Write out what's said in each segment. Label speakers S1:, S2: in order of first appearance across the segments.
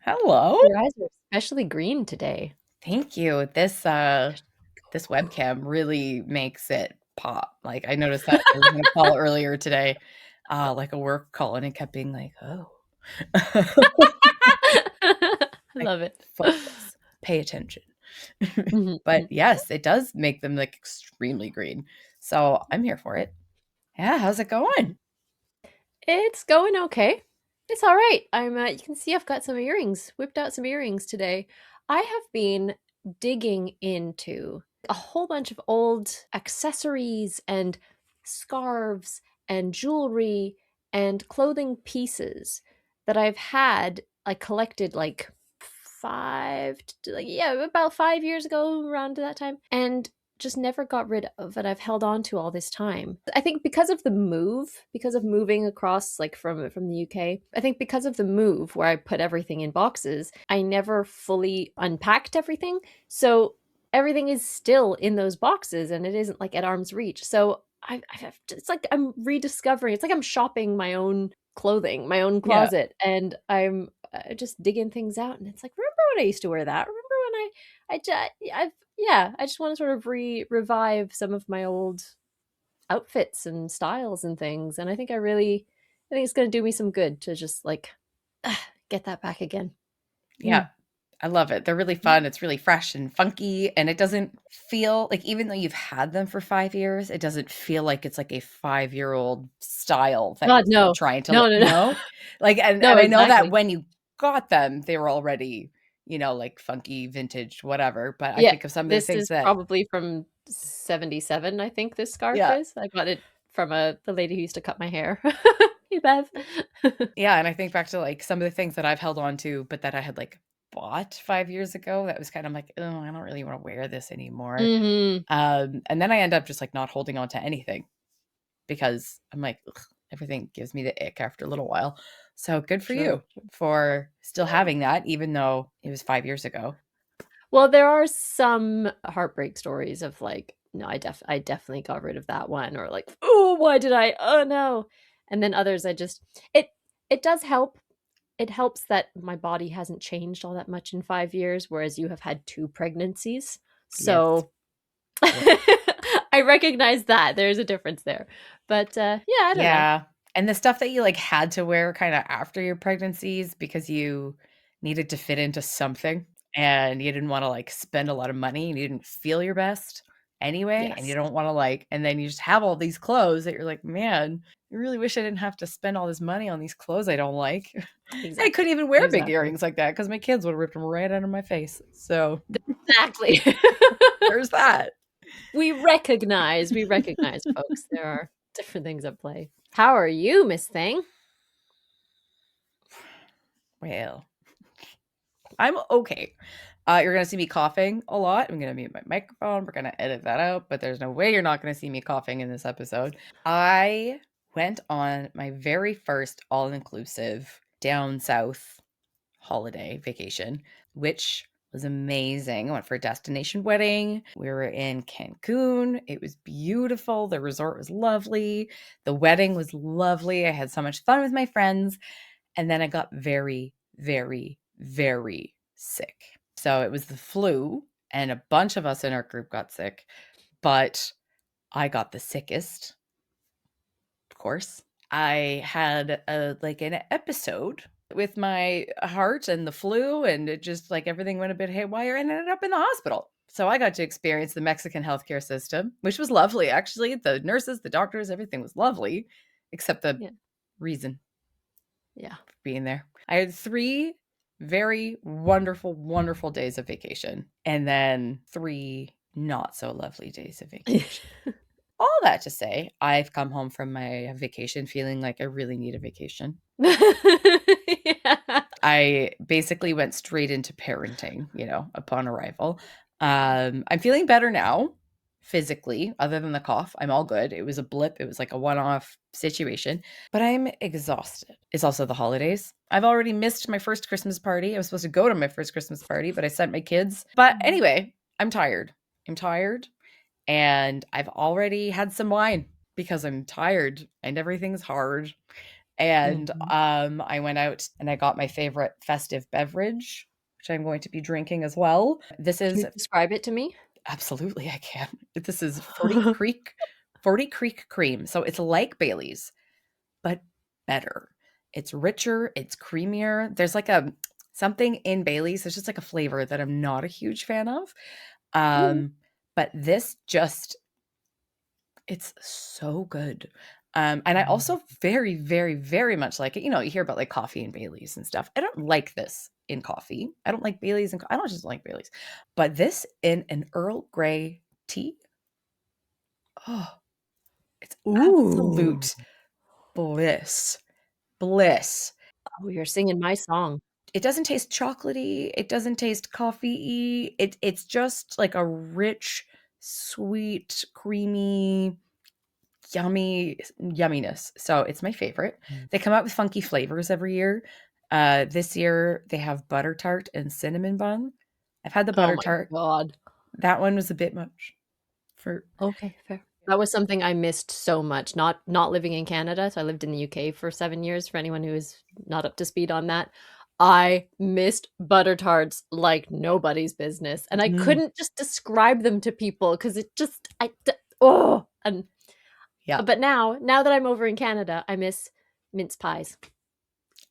S1: Hello.
S2: Your eyes are especially green today.
S1: Thank you. This webcam really makes it pop. Like I noticed that I was on a call earlier today, like a work call, and it kept being like, oh.
S2: I
S1: Like
S2: love it.
S1: focus, pay attention.
S2: Mhm,
S1: But
S2: mhm.
S1: yes, it does make them like extremely green. So I'm here for it. Yeah, how's it going?
S2: It's going okay. It's all right. You can see I've got some earrings, whipped out some earrings today. I have been digging into a whole bunch of old accessories and scarves and jewelry and clothing pieces that I've had, I collected like about 5 years ago, around that time. And just never got rid of it. I've held on to all this time. I think because of the move, because of moving across like from the UK, I think because of the move where I put everything in boxes, I never fully unpacked everything. So everything is still in those boxes and it isn't like at arm's reach. So it's like I'm rediscovering. It's like I'm shopping my own clothing, my own
S1: Yeah.
S2: closet, and I'm just digging things out. And it's like, remember when I used to wear that? Remember when I've yeah, I just want to sort of revive some of my old outfits and styles and things. And I think it's going to do me some good to just like get that back again.
S1: Yeah.
S2: Mm.
S1: I love it. They're really fun. It's really fresh and funky, and it doesn't feel like even though you've had them for 5 years, it doesn't feel like it's like a 5-year-old style that
S2: God,
S1: you're still
S2: no,
S1: trying to
S2: no, no, no,
S1: Like,
S2: no,
S1: and I know that
S2: exactly.
S1: when you got them, they were already, like, funky, vintage, whatever, but I
S2: Yeah,
S1: think of some of the
S2: this
S1: things
S2: is
S1: that
S2: probably from 77, I think this scarf
S1: yeah.
S2: is. I got it from the lady who used to cut my hair. Hey, Bev.
S1: Yeah, and I think back to, like, some of the things that I've held on to, but that I had, like, bought 5 years ago that was kind of like, "Oh, I don't really wanna wear this anymore."
S2: Hmm.
S1: And then I end up just, like, not holding on to anything because I'm like, "Ugh," everything gives me the ick after a little while. So good for
S2: Sure.
S1: you for still having that even though it was 5 years ago.
S2: Well, there are some heartbreak stories of like, no, I definitely got rid of that one, or like, oh, why did I? Oh no. And then others I just it it does help. It helps that my body hasn't changed all that much in 5 years, whereas you have had two pregnancies.
S1: Yes.
S2: So
S1: Yeah.
S2: I recognize that there's a difference there. But yeah, I don't know.
S1: Yeah. And the stuff that you, like, had to wear kinda after your pregnancies because you needed to fit into something and you didn't wanna, like, spend a lot of money and you didn't feel your best anyway, and you
S2: Yes,
S1: don't wanna, like and then you just have all these clothes that you're like, "Man, I really wish I didn't have to spend all this money on these clothes I don't like." I couldn't
S2: exactly.
S1: even wear big
S2: Exactly.
S1: earrings like that because my kids would've ripped them right out of my face. So,
S2: Exactly.
S1: there's that.
S2: We recognize, folks. There are different things at play. How are you, Miss Thing?
S1: Well, I'm okay. You're gonna see me coughing a lot. I'm gonna mute my microphone. We're gonna edit that out, but there's no way you're not gonna see me coughing in this episode. I went on my very first all-inclusive down south holiday vacation, which was amazing. I went for a destination wedding. We were in Cancun. It was beautiful. The resort was lovely. The wedding was lovely. I had so much fun with my friends. And then I got very, very, very sick. So it was the flu, and a bunch of us in our group got sick, but I got the sickest, of course. I had an episode with my heart and the flu, and it just like everything went a bit haywire and ended up in the hospital. So I got to experience the Mexican healthcare system, which was lovely actually. The nurses, the doctors, everything was lovely, except the
S2: Yeah.
S1: reason
S2: Yeah.
S1: for being there. I had 3 very wonderful, wonderful days of vacation, and then 3 not so lovely days of vacation. All that to say, I've come home from my vacation feeling like I really need a vacation.
S2: Yeah.
S1: I basically went straight into parenting, upon arrival. I'm feeling better now physically, other than the cough. I'm all good. It was a blip. It was like a one-off situation, but I'm exhausted. It's also the holidays. I've already missed my first Christmas party. I was supposed to go to my first Christmas party, but I sent my kids. But anyway, I'm tired. I'm tired, and I've already had some wine because I'm tired and everything's hard. And
S2: Mhm.
S1: I went out and I got my favorite festive beverage, which I'm going to be drinking as well. This
S2: Can
S1: is
S2: you describe it to me?
S1: absolutely I can. This is 40 Creek cream. So it's like Bailey's, but better. It's richer, it's creamier. There's like a something in Bailey's. There's just like a flavor that I'm not a huge fan of.
S2: Mhm.
S1: Um, but this just it's so good. And I also very, very, very much like it. You know, you hear about like coffee and Bailey's and stuff. I don't like this in coffee. I don't like Bailey's and I don't just like Bailey's. But this in an Earl Grey tea, oh, it's
S2: Ooh.
S1: absolute bliss. Bliss.
S2: Oh, you're singing my song.
S1: It doesn't taste chocolatey, it doesn't taste coffee-y, it's just like a rich, sweet, creamy, yumminess, so it's my favorite.
S2: Mm.
S1: They come out with funky flavors every year. This year, they have butter tart and cinnamon bun. I've had the
S2: Oh
S1: butter
S2: my
S1: tart.
S2: god.
S1: That one was a bit much for
S2: Okay, fair. That was something I missed so much, not living in Canada, so I lived in the UK for 7 years, for anyone who is not up to speed on that. I missed butter tarts like nobody's business, and I
S1: mm,
S2: couldn't just describe them to people 'cause it just oh, and
S1: yeah.
S2: but now that I'm over in Canada, I miss mince pies.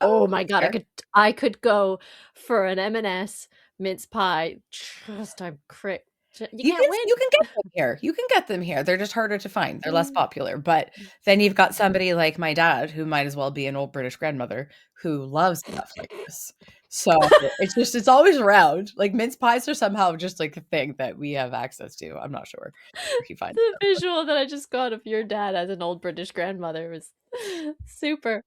S1: Oh,
S2: Oh my
S1: that's
S2: god,
S1: fair.
S2: I could go for an M&S mince pie just a crick. You can't win.
S1: You can get them here. You can get them here. They're just harder to find. They're less
S2: Mm.
S1: popular, but then you've got somebody like my dad who might as well be an old British grandmother who loves stuff like this. So, it's always around. Like, mince pies are somehow just, like, a thing that we have access to. I'm not sure where he finds
S2: The
S1: them, but
S2: visual that I just got of your dad as an old British grandmother was super.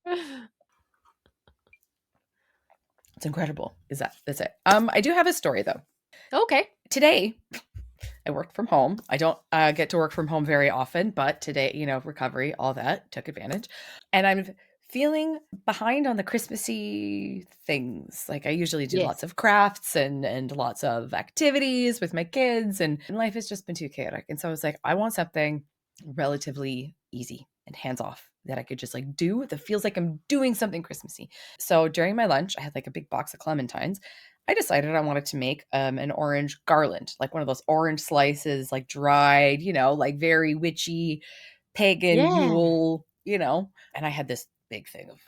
S1: it's incredible. That's it. I do have a story, though.
S2: Okay.
S1: Today, I worked from home. I don't, get to work from home very often, but today, you know, recovery, all that, took advantage. And I'm feeling behind on the Christmassy things. Like, I usually do
S2: Yes.
S1: lots of crafts and lots of activities with my kids, and life has just been too chaotic. And so I was like, I want something relatively easy and hands off that I could just like do that feels like I'm doing something Christmassy. So during my lunch, I had like a big box of clementines. I decided I wanted to make an orange garland, like one of those orange slices, like dried, you know, like very witchy pagan
S2: Yeah.
S1: Yule, you know. And I had this big thing of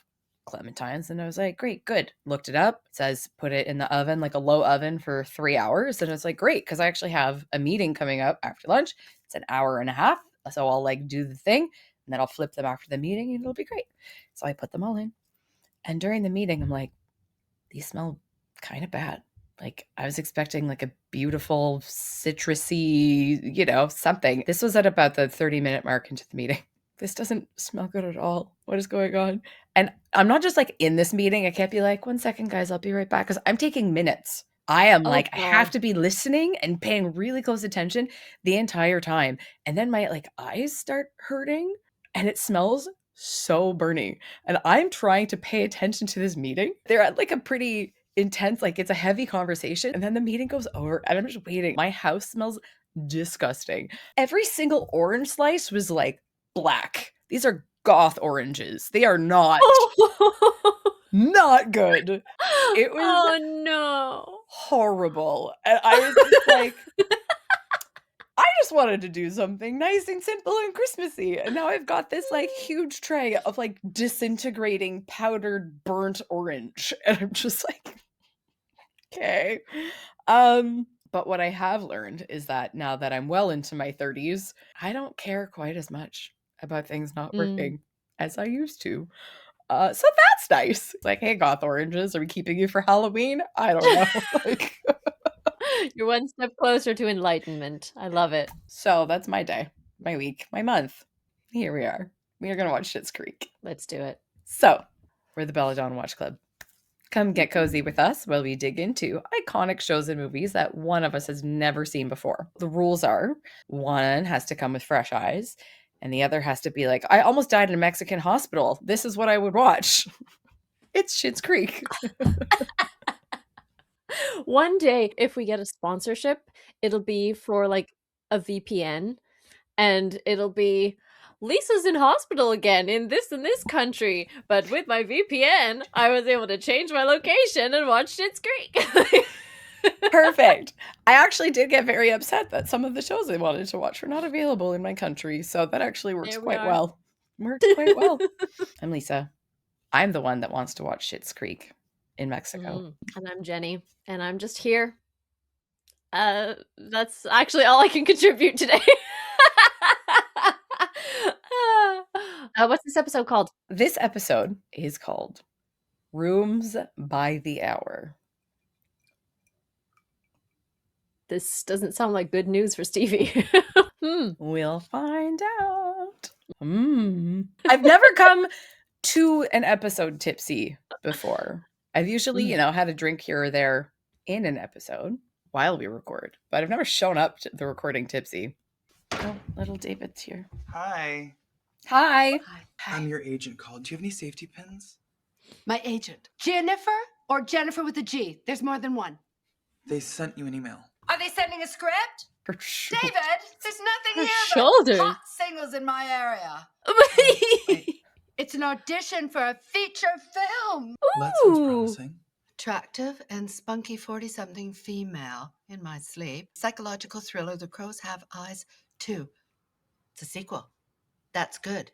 S1: clementines and I was like, great, good. Looked it up. It says put it in the oven, like a low oven for 3 hours. And I was like, great, because I actually have a meeting coming up after lunch. It's an hour and a half. So I'll like do the thing and then I'll flip them after the meeting and it'll be great. So I put them all in. And during the meeting, I'm like, these smell kind of bad. Like I was expecting like a beautiful citrusy, you know, something. This was at about the 30-minute mark into the meeting. This doesn't smell good at all. What is going on? And I'm not just like in this meeting. I can't be like, 1 second, guys, I'll be right back. Because I'm taking minutes. I am
S2: Oh
S1: like, I have
S2: god.
S1: to be listening and paying really close attention the entire time. And then my like eyes start hurting and it smells so burning. And I'm trying to pay attention to this meeting. They're at like a pretty intense, like it's a heavy conversation. And then the meeting goes over and I'm just waiting. My house smells disgusting. Every single orange slice was like black. These are goth oranges. They are not
S2: Oh.
S1: not good. It was
S2: Oh no.
S1: horrible. And I was just like, I just wanted to do something nice and simple and Christmassy. And now I've got this like huge tray of like disintegrating powdered burnt orange. And I'm just like, okay. But what I have learned is that now that I'm well into my 30s, I don't care quite as much about things not
S2: Mm.
S1: working as I used to. So that's nice. It's like, hey, goth oranges, are we keeping you for Halloween? I don't know. Like,
S2: You're one step closer to enlightenment. I love it.
S1: so that's my day, my week, my month. Here we are. We are gonna watch Schitt's Creek.
S2: Let's do it.
S1: So we're the Belladonna Watch Club. Come get cozy with us while we dig into iconic shows and movies that one of us has never seen before. The rules are one has to come with fresh eyes, and the other has to be like, I almost died in a Mexican hospital. This is what I would watch. It's Schitt's Creek.
S2: One day, if we get a sponsorship, it'll be for like a VPN and it'll be Lisa's in hospital again in this and this country, but with my VPN, I was able to change my location and watch Schitts Creek.
S1: Perfect. I actually did get very upset that some of the shows I wanted to watch were not available in my country, so that actually works
S2: There we
S1: quite
S2: are.
S1: well. Works quite well. I'm Lisa. I'm the one that wants to watch Schitts Creek in Mexico.
S2: And I'm Jenny, and I'm just here. That's actually all I can contribute today. What's this episode called?
S1: This episode is called Rooms by the Hour.
S2: This doesn't sound like good news for Stevie.
S1: We'll find out. I've never come to an episode tipsy before. I've usually, had a drink here or there in an episode while we record, but I've never shown up to the recording tipsy. Oh, little David's here.
S3: Hi.
S1: Hi.
S3: I'm your agent called. Do you have any safety pins?
S4: My agent. Jennifer or Jennifer with a G? There's more than one.
S3: They sent you an email.
S4: Are they sending a script?
S1: Her
S4: David, there's nothing
S2: Her
S4: here
S2: shoulders.
S4: but hot singles in my area. Wait, it's an audition for a feature film.
S3: That sounds promising.
S4: Attractive and spunky 40-something female in my sleep. Psychological thriller, The Crows Have Eyes 2. It's a sequel. That's good.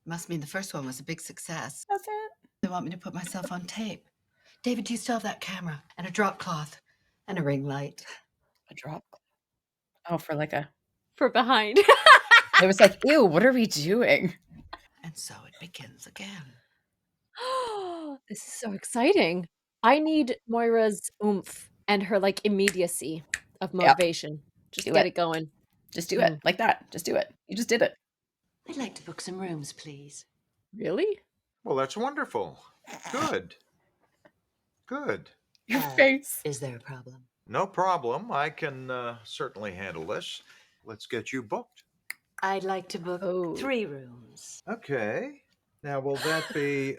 S4: Must mean the first one was a big success.
S1: That's it.
S4: They want me to put myself on tape. David, do you still have that camera and a drop cloth and a ring light?
S1: A drop. Oh,
S2: For behind.
S1: It was like, ew, what are we doing?
S4: And so it begins again.
S2: This is so exciting. I need Moira's oomph and her immediacy of motivation. Just
S1: Do
S2: get
S1: it.
S2: it going.
S1: Just do it. Like that. Just do it. You just did it.
S4: I'd like to book some rooms, please.
S2: Really?
S5: Well, that's wonderful. Good. Good.
S1: Your face.
S4: Is there a problem?
S5: No problem. I can certainly handle this. Let's get you booked.
S4: I'd like to book
S2: Oh.
S4: 3 rooms.
S5: Okay. Now, will that be...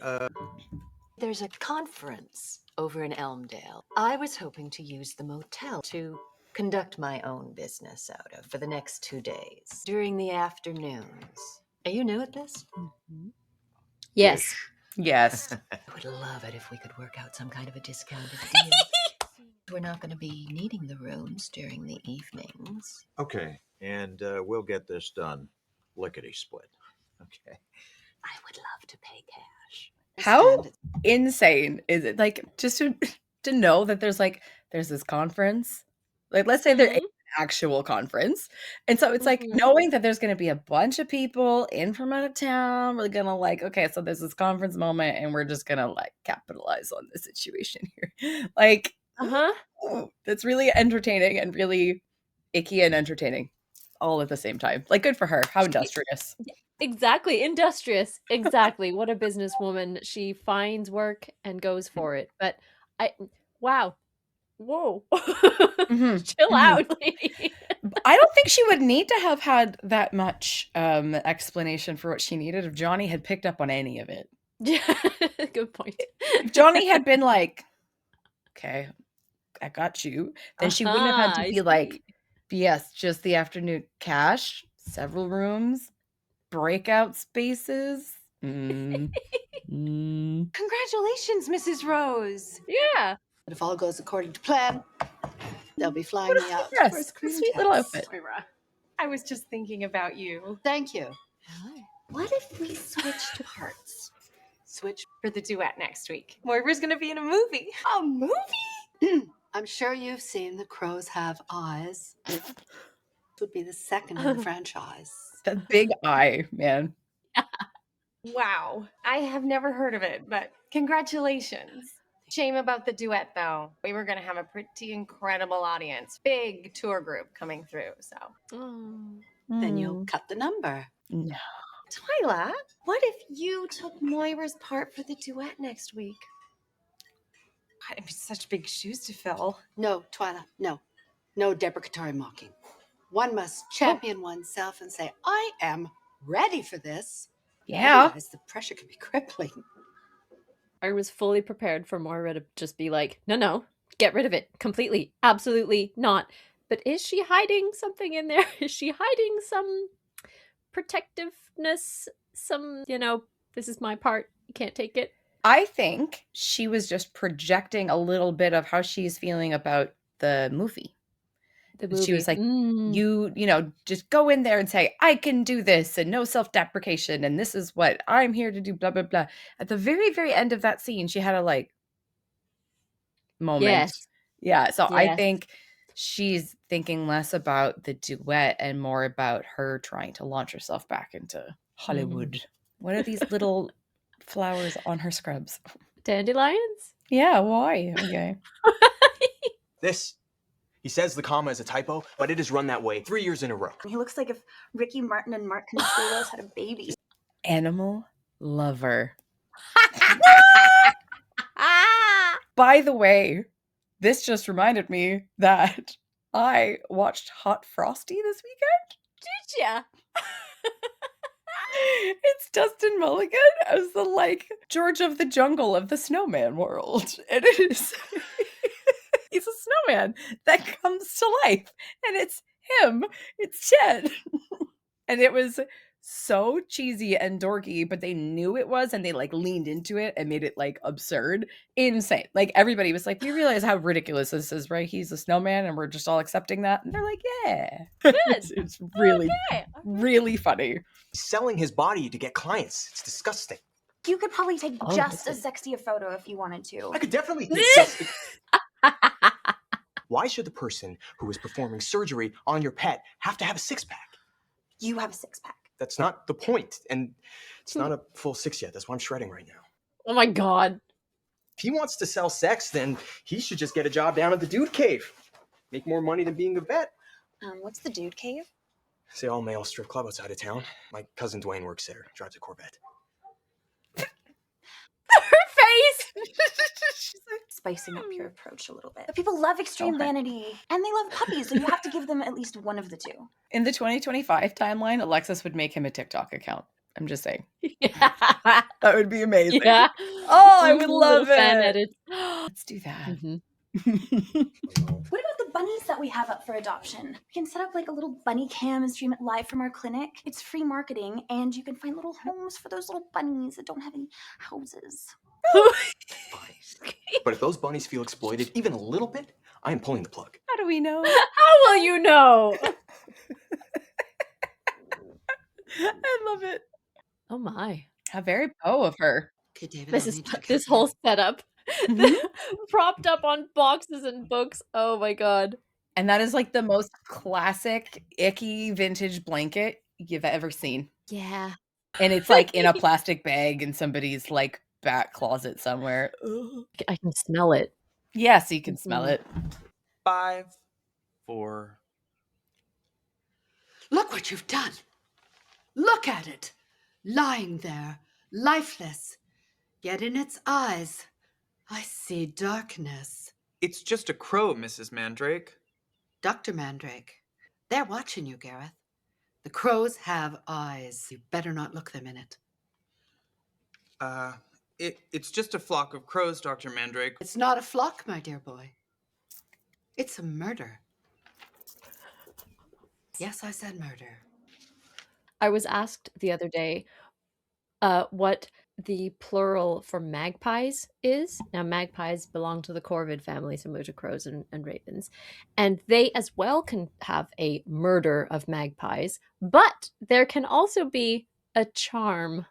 S4: There's a conference over in Elmdale. I was hoping to use the motel to conduct my own business out of for the next 2 days during the afternoons. Are you new at this?
S2: Yes.
S1: Yes.
S4: I would love it if we could work out some kind of a discounted deal. We're not going to be needing the rooms during the evenings.
S5: Okay. And we'll get this done lickety-split. Okay.
S4: I would love to pay cash.
S1: How
S4: Understand
S1: insane is it? Just to know that there's this conference. Let's say there is an actual conference. And so it's knowing that there's going to be a bunch of people in from out of town. We're going to okay, so there's this conference moment and we're just going to capitalize on the situation here. That's really entertaining and really icky and entertaining all at the same time. Good for her. How industrious.
S2: Exactly. Industrious. Exactly. What a businesswoman. She finds work and goes for it. But wow. Whoa. Chill out, lady.
S1: I don't think she would need to have had that much explanation for what she needed if Johnny had picked up on any of it.
S2: Good point.
S1: If Johnny had been okay, I got you, then she wouldn't have had to be yes, just the afternoon cash, several rooms, breakout spaces.
S6: Congratulations, Mrs. Rose.
S2: Yeah.
S4: But if all goes according to plan, they'll be flying me out for a screen
S1: sweet little
S4: test.
S1: outfit.
S6: Moira, I was just thinking about you.
S4: Thank you.
S6: What if we switched parts? Switch for the duet next week. Moira's gonna be in a movie. A movie?
S4: I'm sure you've seen The Crows Have Eyes. This would be the second in the franchise.
S1: That big eye, man.
S6: Wow. I have never heard of it, but congratulations. Shame about the duet, though. We were gonna have a pretty incredible audience. Big tour group coming through, so.
S4: Then you'll cut the number.
S1: No.
S6: Twyla, what if you took Moira's part for the duet next week? God, it'd be such big shoes to fill.
S4: No, Twyla, no. No deprecatory mocking. One must champion oneself and say, I am ready for this.
S1: Yeah.
S4: Otherwise, the pressure can be crippling.
S2: I was fully prepared for Moira to just be no, get rid of it completely. Absolutely not. But is she hiding something in there? Is she hiding some protectiveness, some, this is my part, you can't take it.
S1: I think she was just projecting a little bit of how she's feeling about the movie.
S2: The movie.
S1: She was like, just go in there and say, I can do this, and no self-deprecation, and this is what I'm here to do, blah, blah, blah. At the very, very end of that scene, she had a moment.
S2: Yes.
S1: Yeah, so I
S2: Yes.
S1: think she's thinking less about the duet and more about her trying to launch herself back into Hollywood. What are these little flowers on her scrubs?
S2: Dandelions?
S1: Yeah, why? Okay.
S7: This. He says the comma is a typo, but it has run that way 3 years in a row.
S8: He looks like if Ricky Martin and Mark Consuelos had a baby.
S1: Animal lover. By the way, this just reminded me that I watched Hot Frosty this weekend.
S2: Did ya?
S1: It's Dustin Mulligan as the George of the Jungle of the snowman world. And it is he's a snowman that comes to life. And it's him. It's Ted. And it was so cheesy and dorky, but they knew it was, and they leaned into it and made it absurd. Insane. Everybody was like, we realize how ridiculous this is, right? He's a snowman and we're just all accepting that. And they're like, yeah.
S2: Good.
S1: It's really, really funny.
S7: Selling his body to get clients. It's disgusting.
S8: You could probably take
S1: Oh,
S8: just
S1: listen.
S8: as sexy a photo if you wanted to.
S7: I could definitely think just... Why should the person who is performing surgery on your pet have to have a six-pack?
S8: You have a six-pack.
S7: That's not the point, and it's not a full 6 yet. That's why I'm shredding right now.
S2: Oh my god.
S7: If he wants to sell sex, then he should just get a job down at the dude cave. Make more money than being a vet.
S8: What's the dude cave?
S7: It's the all-male strip club outside of town. My cousin Dwayne works there. Drives a Corvette.
S2: Her face!
S8: She's spicing up your approach a little bit. But people love extreme vanity, and they love puppies, so you have to give them at least one of the two.
S1: In the 2025 timeline, Alexis would make him a TikTok account. I'm just saying.
S2: Yeah.
S1: That would be amazing.
S2: Yeah.
S1: Oh, I would love
S2: Little fan
S1: it.
S2: edits.
S1: Let's do that.
S2: Mhm.
S8: What about the bunnies that we have up for adoption? We can set up a little bunny cam and stream it live from our clinic. It's free marketing, and you can find little homes for those little bunnies that don't have any houses.
S7: But if those bunnies feel exploited even a little bit, I am pulling the plug.
S1: How do we know?
S2: How will you know?
S1: I love it.
S2: Oh my.
S1: How very Poe of her.
S9: Okay, David.
S2: This whole setup.
S1: Mhm.
S2: Propped up on boxes and books. Oh my god.
S1: And that is the most classic, icky vintage blanket you've ever seen.
S2: Yeah.
S1: And it's in a plastic bag in somebody's back closet somewhere. Ugh.
S2: I can smell it.
S1: Yes, you can smell it.
S3: 5, 4.
S9: Look what you've done. Look at it. Lying there, lifeless. Yet in its eyes, I see darkness.
S3: It's just a crow, Mrs. Mandrake.
S9: Dr. Mandrake, they're watching you, Gareth. The crows have eyes. You better not look them in it.
S3: It's just a flock of crows, Dr. Mandrake.
S9: It's not a flock, my dear boy. It's a murder. Yes, I said murder.
S2: I was asked the other day what the plural for magpies is. Now, magpies belong to the corvid family, similar to crows and ravens. And they as well can have a murder of magpies, but there can also be a charm.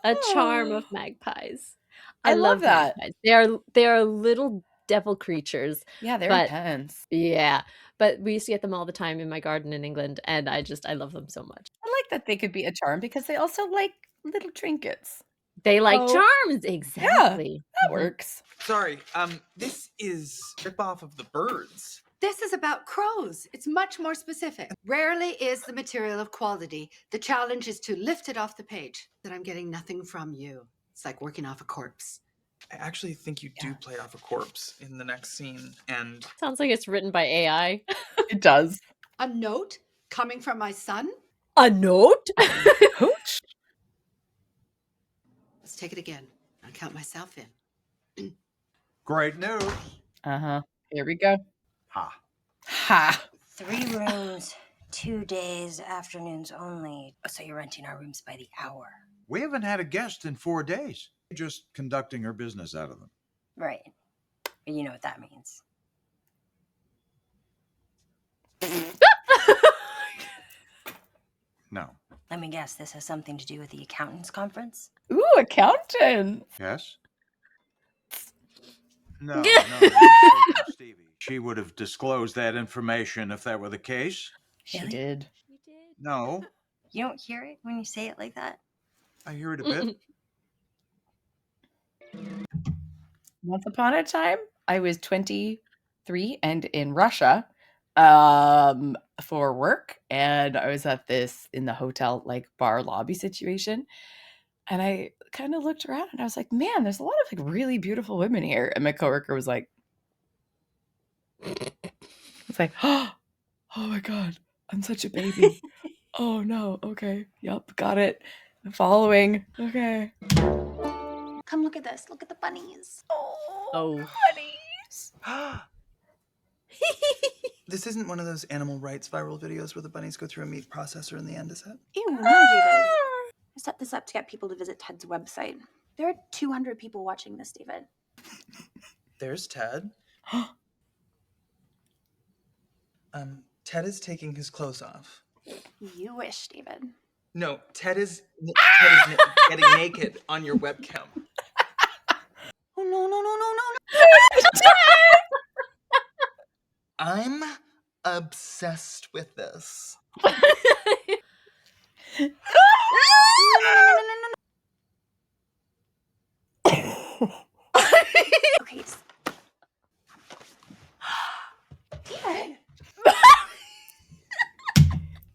S2: A charm of magpies.
S1: I love that.
S2: Magpies. They are little devil creatures.
S1: Yeah, they're
S2: But-
S1: intense.
S2: Yeah. But we used to get them all the time in my garden in England, and I love them so much.
S1: I like that they could be a charm because they also like little trinkets.
S2: They like
S1: Oh.
S2: charms, exactly.
S1: That
S2: Mhm.
S1: works.
S3: Sorry, this is rip-off of the birds.
S9: This is about crows. It's much more specific. Rarely is the material of quality. The challenge is to lift it off the page. That I'm getting nothing from you. It's like working off a corpse.
S3: I actually think you do play off a corpse in the next scene, and
S2: Sounds like it's written by AI.
S1: It does.
S9: A note coming from my son?
S2: A note?
S1: Hooch.
S9: Let's take it again. I'll count myself in.
S5: Great news.
S1: Uh-huh. Here we go.
S5: Ha.
S1: Ha.
S8: 3 rooms,
S10: 2 days, afternoons only. So you're renting our rooms by the hour.
S5: We haven't had a guest in 4 days. Just conducting her business out of them.
S10: Right. But you know what that means.
S5: No.
S10: Let me guess, this has something to do with the accountants conference?
S1: Ooh, accountant.
S5: Yes? No, no, you're mistaken, Stevie. She would have disclosed that information if that were the case.
S1: She
S10: Really?
S1: did.
S10: You did?
S5: No,
S10: You don't hear it when you say it like that?
S5: I hear it a bit.
S1: Once upon a time, I was 23 and in Russia for work, and I was at this in the hotel like bar lobby situation, and I kind of looked around and I was like, man, there's a lot of like really beautiful women here. And my coworker was like, it's like, oh my God, I'm such a baby. Oh no, okay, yep, got it. I'm following. Okay.
S8: Come look at this. Look at the bunnies.
S2: Oh.
S1: Bunnies.
S3: This isn't one of those animal rights viral videos where the bunnies go through a meat processor in the end, is it?
S8: Ew, no, David. I set this up to get people to visit Ted's website. There are 200 people watching this, David.
S3: There's Ted. Ted is taking his clothes off.
S8: You wish, David.
S3: No, Ted is getting naked on your webcam.
S8: Oh, no, no, no, no, no,
S3: I'm obsessed with this.
S8: no. Okay. David.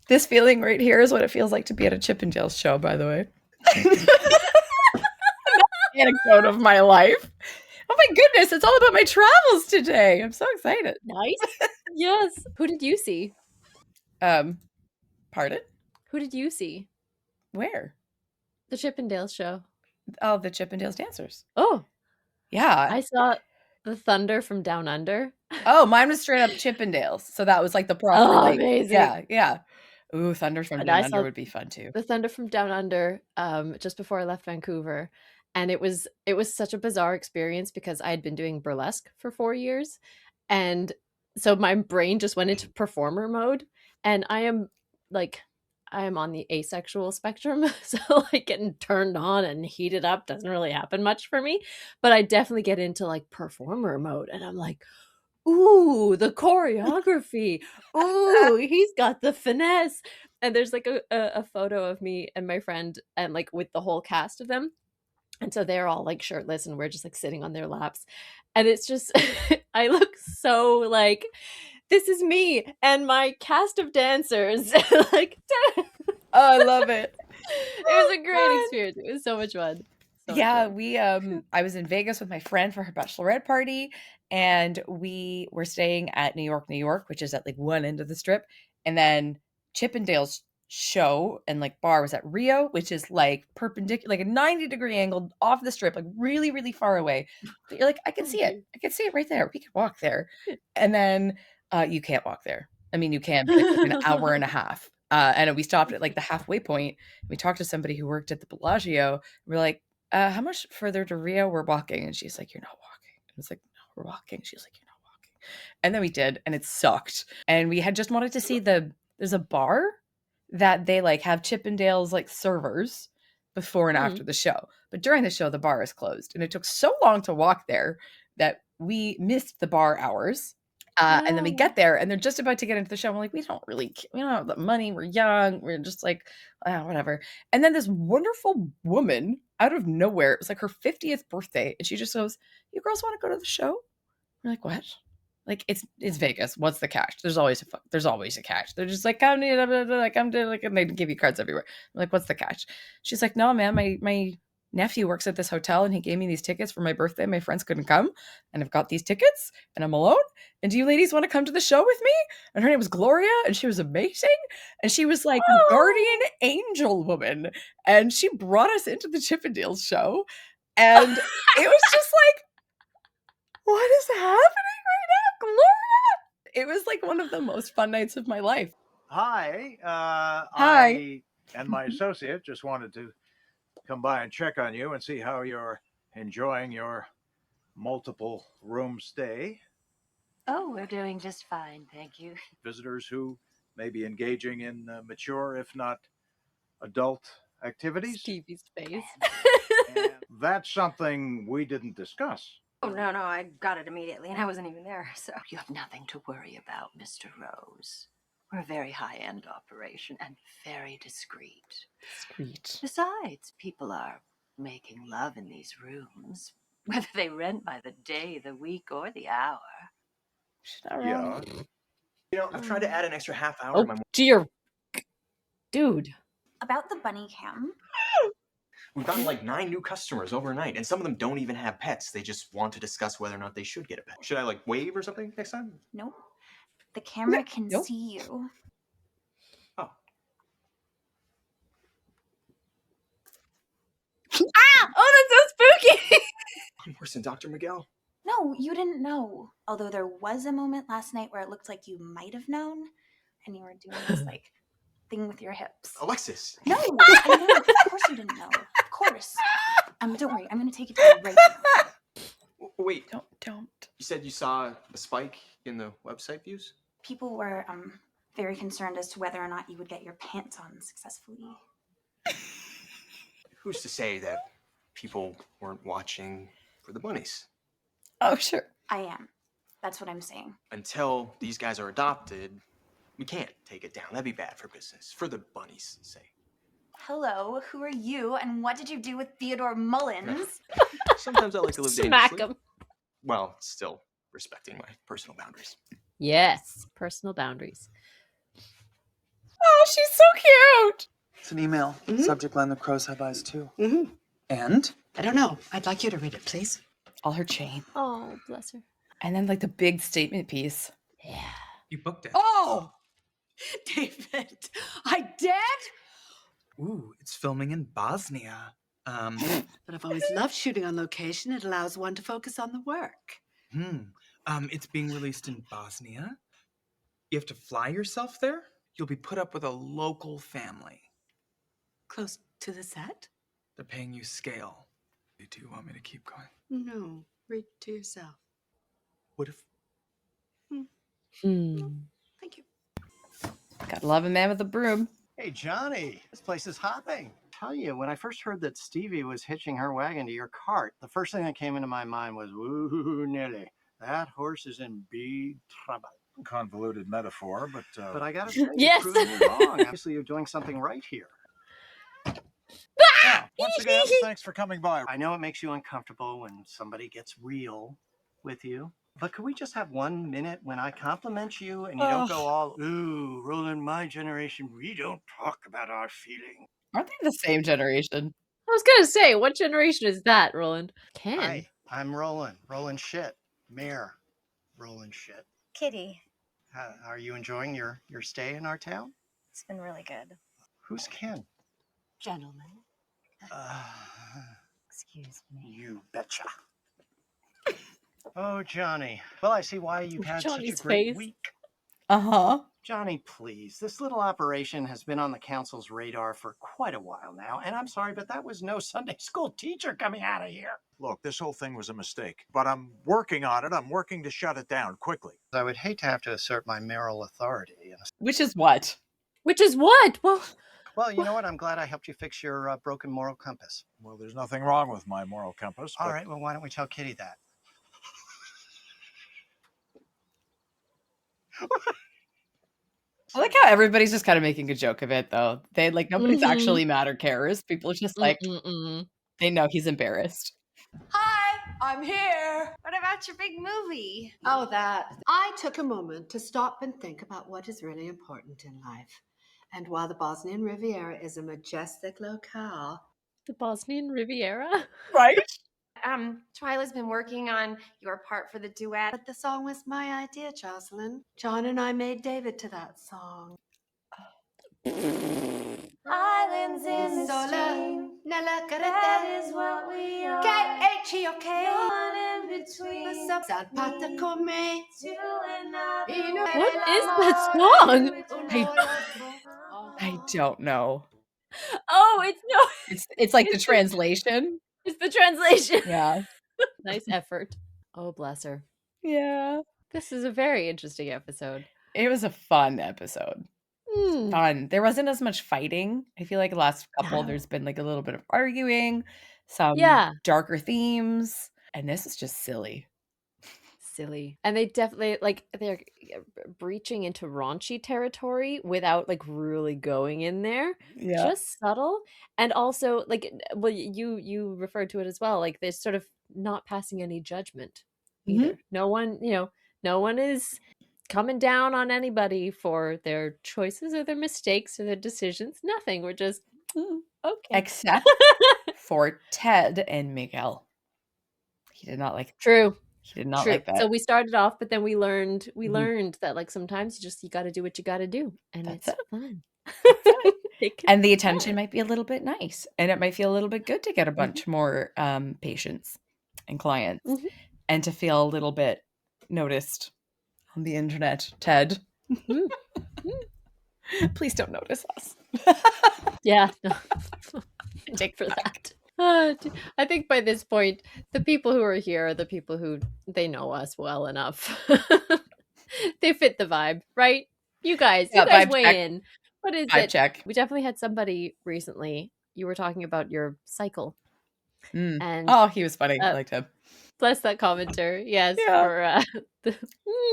S1: This feeling right here is what it feels like to be at a Chippendales show, by the way. Anecdote of my life. Oh my goodness, it's all about my travels today. I'm so excited.
S2: Nice. Yes. Who did you see?
S1: Pardon?
S2: Who did you see?
S1: Where?
S2: The Chippendales show.
S1: Oh, the Chippendales dancers.
S2: Oh,
S1: Yeah.
S2: I saw the Thunder from Down Under.
S1: Oh, mine was straight up Chippendales. So that was like the proper
S2: Oh,
S1: like,
S2: amazing.
S1: Yeah, yeah. Ooh, Thunder from
S2: And
S1: Down
S2: I
S1: Under
S2: saw
S1: would be fun too.
S2: The Thunder from Down Under, just before I left Vancouver. And it was such a bizarre experience because I had been doing burlesque for 4 years. And so my brain just went into performer mode. And I am on the asexual spectrum. So like getting turned on and heated up doesn't really happen much for me. But I definitely get into like performer mode. And I'm like, ooh, the choreography. Ooh, he's got the finesse. And there's like a photo of me and my friend and like with the whole cast of them. And so they're all like shirtless and we're just like sitting on their laps. And it's just, I look so like, this is me and my cast of dancers. Like,
S1: Oh, I love it.
S2: it was a great experience. It was so much fun. So much
S1: Yeah,
S2: fun.
S1: we I was in Vegas with my friend for her bachelorette party, and we were staying at New York, which is at like one end of the strip, and then Chippendales show and like bar was at Rio, which is like perpendicular, like a 90-degree angle off the strip, like really, really far away. But you're like, I can see it. I can see it right there. We can walk there. And then you can't walk there. I mean, you can, but it's like an hour and a half. And we stopped at like the halfway point. We talked to somebody who worked at the Bellagio. We're like, how much further to Rio? We're walking. And she's like, you're not walking. I was like, no, we're walking. She's like, you're not walking. And then we did, and it sucked. And we had just wanted to see there's a bar that they like have Chippendales like servers before and after the show. But during the show, the bar is closed. And it took so long to walk there that we missed the bar hours. And then we get there and they're just about to get into the show. I'm like, we don't have the money. We're young. We're just like, whatever. And then this wonderful woman out of nowhere, it was like her 50th birthday. And she just goes, you girls want to go to the show? We're like, what? Like, it's Vegas. What's the catch? There's always a catch. They're just like, come to, like, and they give you cards everywhere. I'm like, what's the catch? She's like, no, man, my nephew works at this hotel and he gave me these tickets for my birthday. My friends couldn't come and I've got these tickets and I'm alone. And do you ladies want to come to the show with me? And her name was Gloria and she was amazing. And she was like a guardian angel woman. And she brought us into the Chippendales show. And it was just like, what is happening right now, Gloria? It was like one of the most fun nights of my life.
S5: Hi.
S1: Hi.
S5: I and my associate just wanted to come by and check on you and see how you're enjoying your multiple room stay.
S4: Oh, we're doing just fine, thank you.
S5: Visitors who may be engaging in mature, if not adult activities.
S2: Stevie's face.
S5: And that's something we didn't discuss.
S10: Oh, no, I got it immediately, and I wasn't even there, so.
S4: You have nothing to worry about, Mr. Rose. We're a very high-end operation and very discreet.
S1: Discreet.
S4: Besides, people are making love in these rooms, whether they rent by the day, the week, or the hour.
S1: She's not
S5: Yeah.
S1: wrong.
S7: You know, I've tried to add an extra half hour to
S1: Oh,
S7: my.
S1: dear. Dude.
S8: About the bunny cam.
S7: We've gotten like 9 new customers overnight, and some of them don't even have pets. They just want to discuss whether or not they should get a pet. Should I like wave or something next time?
S8: Nope. The camera can
S1: Nope.
S8: see you.
S7: Oh.
S1: Ah! Oh, that's so spooky!
S7: I'm worse than Dr. Miguel.
S8: No, you didn't know. Although there was a moment last night where it looked like you might have known, and you were doing this like thing with your hips.
S7: Alexis.
S8: No, I know. Of course you didn't know. Of course. Don't worry. I'm gonna take it to you right now.
S7: Wait,
S1: Don't.
S7: you said you saw a spike in the website views?
S8: People were very concerned as to whether or not you would get your pants on successfully.
S7: Who's to say that people weren't watching for the bunnies?
S1: Oh, sure.
S8: I am. That's what I'm saying.
S7: Until these guys are adopted, we can't take it down. That'd be bad for business, for the bunnies' sake.
S8: Hello, who are you, and what did you do with Theodore Mullins?
S7: Sometimes I like to live
S2: Smack
S7: dangerously.
S2: him.
S7: Well, still respecting my personal boundaries.
S2: Yes, personal boundaries.
S1: Oh, she's so cute.
S3: It's an email. Subject line: The crows have eyes too.
S9: Mm-hmm.
S3: And
S9: I don't know. I'd like you to read it, please.
S1: All her chain.
S2: Oh, bless her.
S1: And then like the big statement piece.
S2: Yeah.
S3: you booked it.
S9: Oh, David, I did?
S3: Ooh, it's filming in Bosnia.
S9: But I've always loved shooting on location. It allows one to focus on the work.
S3: It's being released in Bosnia. You have to fly yourself there. You'll be put up with a local family.
S9: Close to the set?
S3: They're paying you scale. Do you want me to keep going?
S9: No, read to yourself.
S3: What if?
S9: Thank you.
S1: Gotta love a man with a broom.
S11: Hey, Johnny, this place is hopping. Tell you, when I first heard that Stevie was hitching her wagon to your cart, the first thing that came into my mind was, woo, Nelly, that horse is in big trouble.
S5: Convoluted metaphor, but
S11: But I gotta say,
S2: Yes.
S11: you're proving me wrong. Obviously, you're doing something right here.
S5: yeah, once again, thanks for coming by.
S11: I know it makes you uncomfortable when somebody gets real with you, but could we just have 1 minute when I compliment you and you don't go all, ooh, Roland, my generation, we don't talk about our feelings.
S1: Aren't they the same generation?
S2: I was gonna say, what generation is that, Roland? Ken.
S11: Hi, I'm Roland. Roland Shit. Mayor Roland Shit.
S10: Kitty,
S11: Are you enjoying your stay in our town?
S10: it's been really good.
S11: Who's Ken?
S4: Gentlemen,
S10: Excuse me.
S11: You betcha. Oh, Johnny. Well, I see why you've had
S2: Johnny's
S11: such a great
S2: face.
S11: week.
S1: Uh-huh.
S11: Johnny, please. This little operation has been on the council's radar for quite a while now, and I'm sorry, but that was no Sunday school teacher coming out of here.
S5: Look, this whole thing was a mistake, but I'm working on it. I'm working to shut it down quickly.
S11: I would hate to have to assert my mayoral authority.
S1: Which is what?
S2: Which is what?
S11: Well, you know what? I'm glad I helped you fix your broken moral compass.
S5: Well, there's nothing wrong with my moral compass.
S11: All
S5: but
S11: right, well, why don't we tell Kitty that?
S1: I like how everybody's just kind of making a joke of it, though. They like nobody's actually mad or cares. People are just like, they know he's embarrassed.
S6: Hi, I'm here. What about your big movie?
S9: Oh, that. I took a moment to stop and think about what is really important in life. And while the Bosnian Riviera is a majestic locale,
S2: The Bosnian Riviera?
S1: Right?
S6: Twyla's been working on your part for the duet.
S9: but the song was my idea, Jocelyn. John and I made David to that song.
S8: Islands in the
S9: Sola,
S8: stream.
S9: nella
S8: That
S9: carretera.
S8: is what we are.
S9: K-H-E-O-K.
S8: One in between.
S9: Salpata con me.
S8: To another.
S2: What is that song?
S1: I don't know.
S2: Oh, it's no.
S1: It's like the
S2: It's
S1: translation.
S2: It's the translation.
S1: Yeah.
S2: Nice effort. Oh, bless her.
S1: Yeah.
S2: This is a very interesting episode.
S1: It was a fun episode.
S2: Mm.
S1: Fun. There wasn't as much fighting. I feel like the last couple,
S2: No.
S1: there's been like a little bit of arguing, some
S2: Yeah.
S1: darker themes, and this is just silly.
S2: Silly. And they definitely they're breaching into raunchy territory without like really going in there.
S1: Yeah.
S2: Just subtle. And also well, you referred to it as well. Like they're sort of not passing any judgment either. No one is coming down on anybody for their choices or their mistakes or their decisions. Nothing. We're just okay.
S1: Except for Ted and Miguel. He did not like
S2: True.
S1: He did not
S2: True.
S1: like that.
S2: So we started off, but then we learned that like sometimes you got to do what you got to do, and
S1: That's
S2: it's fun.
S1: And the attention might be a little bit nice, and it might feel a little bit good to get a bunch more patients and clients, and to feel a little bit noticed on the internet. Ted, please don't notice us.
S2: Yeah, no. Take for that. I think by this point, the people who are here are the people who they know us well enough. They fit the vibe, right? You guys
S1: vibe
S2: weigh
S1: check.
S2: in. What is
S1: Vibe
S2: it?
S1: check.
S2: We definitely had somebody recently. You were talking about your cycle, and
S1: oh, he was funny. I liked him.
S2: Bless that commenter. Yes,
S1: Yeah.
S2: for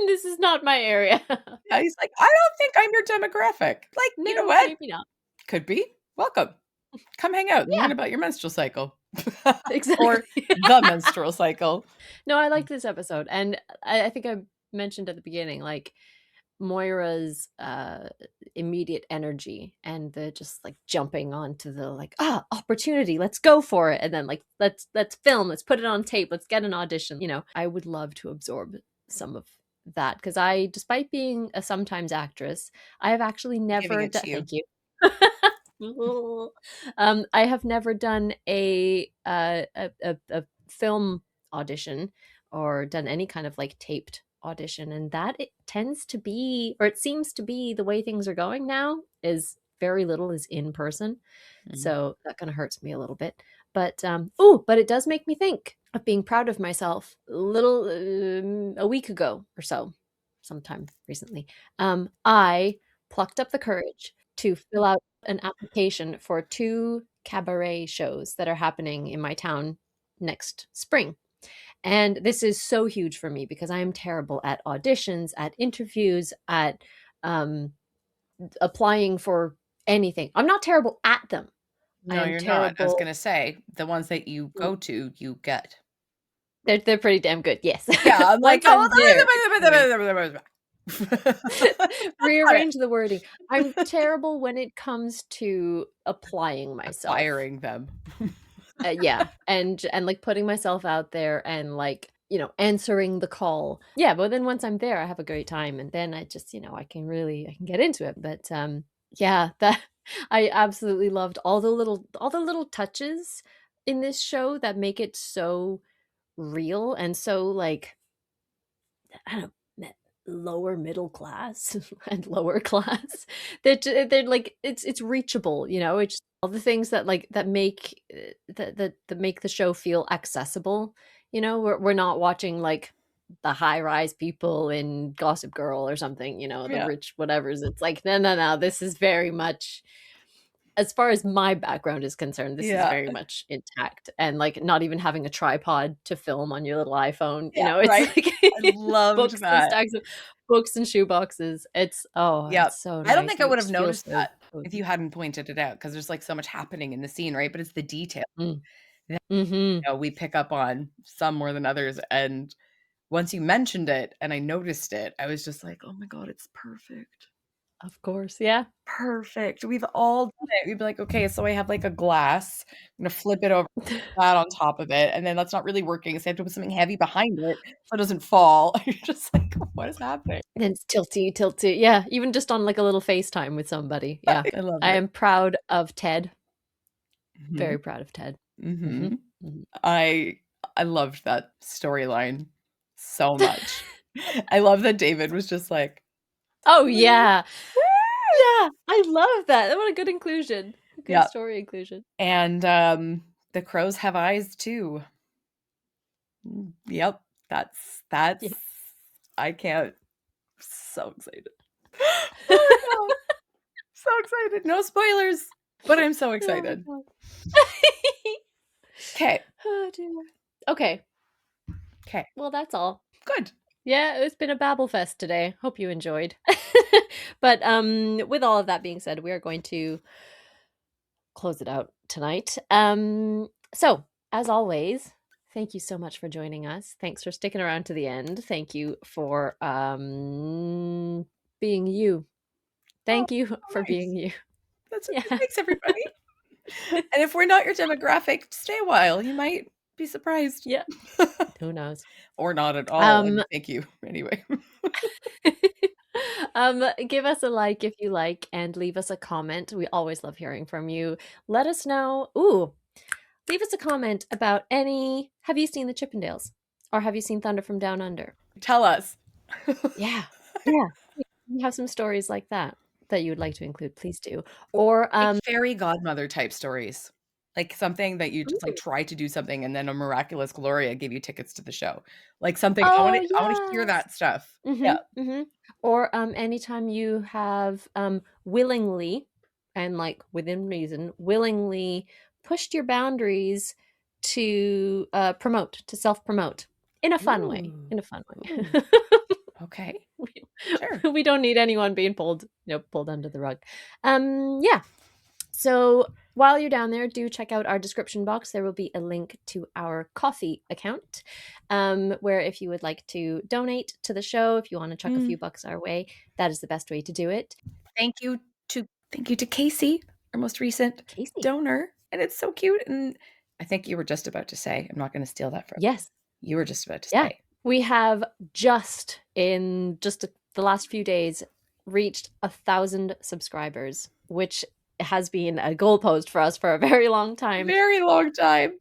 S2: this is not my area.
S1: Yeah, he's like, I don't think I'm your demographic. Like,
S2: No,
S1: you know what?
S2: maybe not.
S1: Could be. Welcome. Come hang out and
S2: Yeah.
S1: learn about your menstrual cycle.
S2: Exactly.
S1: Or the menstrual cycle.
S2: No, I liked this episode. And I think I mentioned at the beginning, like Moira's immediate energy and the just like jumping onto the like, opportunity, let's go for it. And then like, let's film, let's put it on tape, let's get an audition. You know, I would love to absorb some of that because I, despite being a sometimes actress, I have actually never done. Thank you. I have never done a film audition or done any kind of like taped audition, and that it tends to be, or it seems to be, the way things are going now is very little is in person. So that kind of hurts me a little bit. But but it does make me think of being proud of myself. A week ago or so, sometime recently, I plucked up the courage to fill out an application for 2 cabaret shows that are happening in my town next spring. And this is so huge for me because I am terrible at auditions, at interviews, at applying for anything. I'm not terrible at them.
S1: No, you're not. I was going to say, the ones that you go to, you get.
S2: They're pretty damn good, yes.
S1: Yeah, I'm like,
S2: rearrange the wording. I'm terrible when it comes to applying myself.
S1: Firing them.
S2: Yeah, and like putting myself out there and like, you know, answering the call. Yeah, but then once I'm there, I have a great time, and then I just, you know, I can get into it. But yeah, that I absolutely loved all the little touches in this show that make it so real and so like, I don't know, lower middle class and lower class. They're like, it's reachable, you know. It's all the things that like that make that make the show feel accessible. You know, we're not watching like the high rise people in Gossip Girl or something, you know, the rich whatevers. It's like no, this is very much, as far as my background is concerned, this is very much intact, and like not even having a tripod to film on your little iPhone. You know, it's like
S1: I loved
S2: books
S1: that.
S2: and stacks of books and shoe boxes. It's it's so nice.
S1: I don't think I
S2: and
S1: would
S2: it
S1: have
S2: just feels
S1: noticed
S2: so
S1: that
S2: cozy.
S1: if you hadn't pointed it out, because there's like so much happening in the scene, right? But it's the detail that
S2: Mm-hmm.
S1: you know, we pick up on, some more than others. And once you mentioned it and I noticed it, I was just like, oh my God, it's perfect.
S2: Of course, yeah.
S1: Perfect. We've all done it. We'd be like, okay, so I have like a glass. I'm gonna flip it over, that on top of it, and then that's not really working. So I have to put something heavy behind it so it doesn't fall. You're just like, what is happening?
S2: And it's tilty. Yeah, even just on like a little FaceTime with somebody. Yeah,
S1: I love
S2: I
S1: it.
S2: am proud of Ted.
S1: Mhm.
S2: Very proud of Ted.
S1: Mhm.
S2: Mhm.
S1: I loved that storyline so much. I love that David was just like,
S2: Oh yeah, yeah. I love that. What a good inclusion. A good
S1: Yeah.
S2: story inclusion.
S1: and the crows have eyes too. Yep, that's
S2: Yeah.
S1: I can't. So excited. Oh my God. So excited. No spoilers, but I'm so excited.
S2: Oh
S1: Okay.
S2: oh dear. Okay.
S1: Okay.
S2: Well, that's all.
S1: Good.
S2: Yeah, it's been a babble fest today. Hope you enjoyed. But with all of that being said, we are going to close it out tonight. So as always, thank you so much for joining us. Thanks for sticking around to the end. Thank you for being you. Thank you for
S1: nice.
S2: being you.
S1: That's
S2: Yeah.
S1: Thanks, everybody. And if we're not your demographic, stay a while. You might be surprised.
S2: Yeah. Who knows?
S1: Or not at all. And thank you anyway.
S2: Give us a like if you like and leave us a comment. We always love hearing from you. Let us know. Leave us a comment about have you seen the Chippendales? Or have you seen Thunder from Down Under?
S1: Tell us.
S2: Yeah. Yeah. You have some stories like that you would like to include, please do. Or
S1: like fairy godmother type stories. Like something that you just like
S2: Ooh.
S1: try to do something and then a miraculous Gloria gave you tickets to the show. Like something
S2: Oh,
S1: I want to hear that stuff. Yeah.
S2: Or anytime you have willingly and like within reason willingly pushed your boundaries to self-promote in a fun way.
S1: Okay. Sure.
S2: We don't need anyone being pulled under the rug. Yeah. So while you're down there, do check out our description box. There will be a link to our coffee account, where if you would like to donate to the show, if you want to chuck a few bucks our way, that is the best way to do it.
S1: Thank you to Casey, our most recent donor. And it's so cute. And I think you were just about to say, I'm not going to steal that from you.
S2: Yes.
S1: You were just about to
S2: Yeah.
S1: say.
S2: We have in the last few days reached 1,000 subscribers, which has been a goalpost for us for a very long time.
S1: Very long time.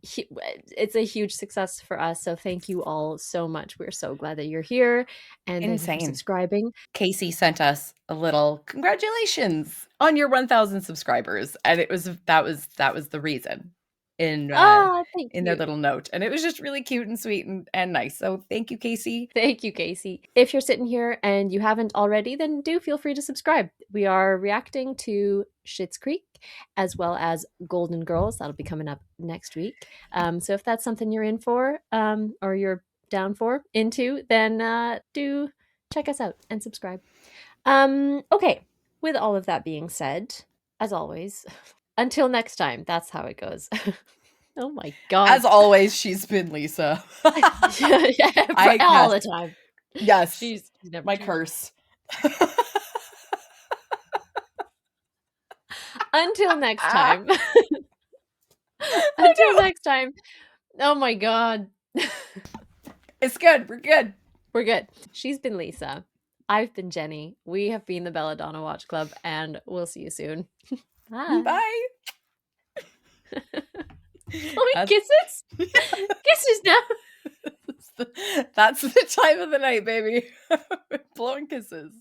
S2: It's a huge success for us. So thank you all so much. We're so glad that you're here and thank you for subscribing.
S1: Casey sent us a little congratulations on your 1,000 subscribers. And that was the reason in their little note. And it was just really cute and sweet and nice. So thank you, Casey.
S2: Thank you, Casey. If you're sitting here and you haven't already, then do feel free to subscribe. We are reacting to Schitts Creek as well as Golden Girls. That'll be coming up next week. So if that's something you're in for, or you're down for, then do check us out and subscribe. Okay, with all of that being said, as always, until next time, that's how it goes. Oh my God.
S1: As always, she's been Lisa.
S2: All the time.
S1: Yes.
S2: She's never
S1: my
S2: changed.
S1: curse.
S2: Until next time. Until next time. Oh my God.
S1: It's good. We're good.
S2: We're good. She's been Lisa. I've been Jenny. We have been the Belladonna Watch Club, and we'll see you soon. Bye.
S1: Bye.
S2: Kisses? Kisses now.
S1: That's the time of the night, baby. Blowing kisses.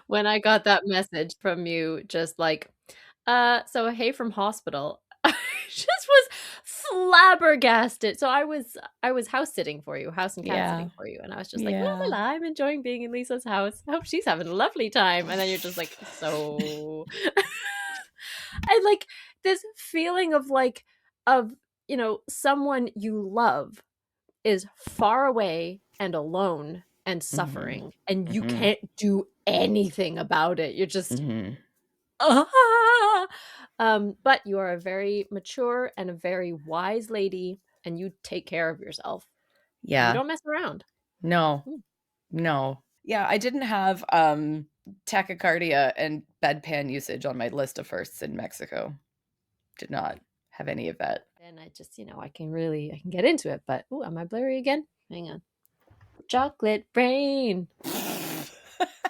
S2: When I got that message from you, just like, so hey from hospital, I just was flabbergasted. So I was house sitting for you, house and cat sitting for you, and I was just like, la la la, I'm enjoying being in Lisa's house. I hope she's having a lovely time. And then you're just like, so and like this feeling of someone you love is far away and alone and suffering, and you can't do anything about it. You're just but you are a very mature and a very wise lady, and you take care of yourself.
S1: Yeah.
S2: You don't mess around.
S1: No. No. Yeah, I didn't have tachycardia and bedpan usage on my list of firsts in Mexico. Did not have any of that.
S2: And I just, I can get into it, but am I blurry again? Hang on. Chocolate brain.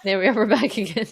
S2: There we are, we're back again.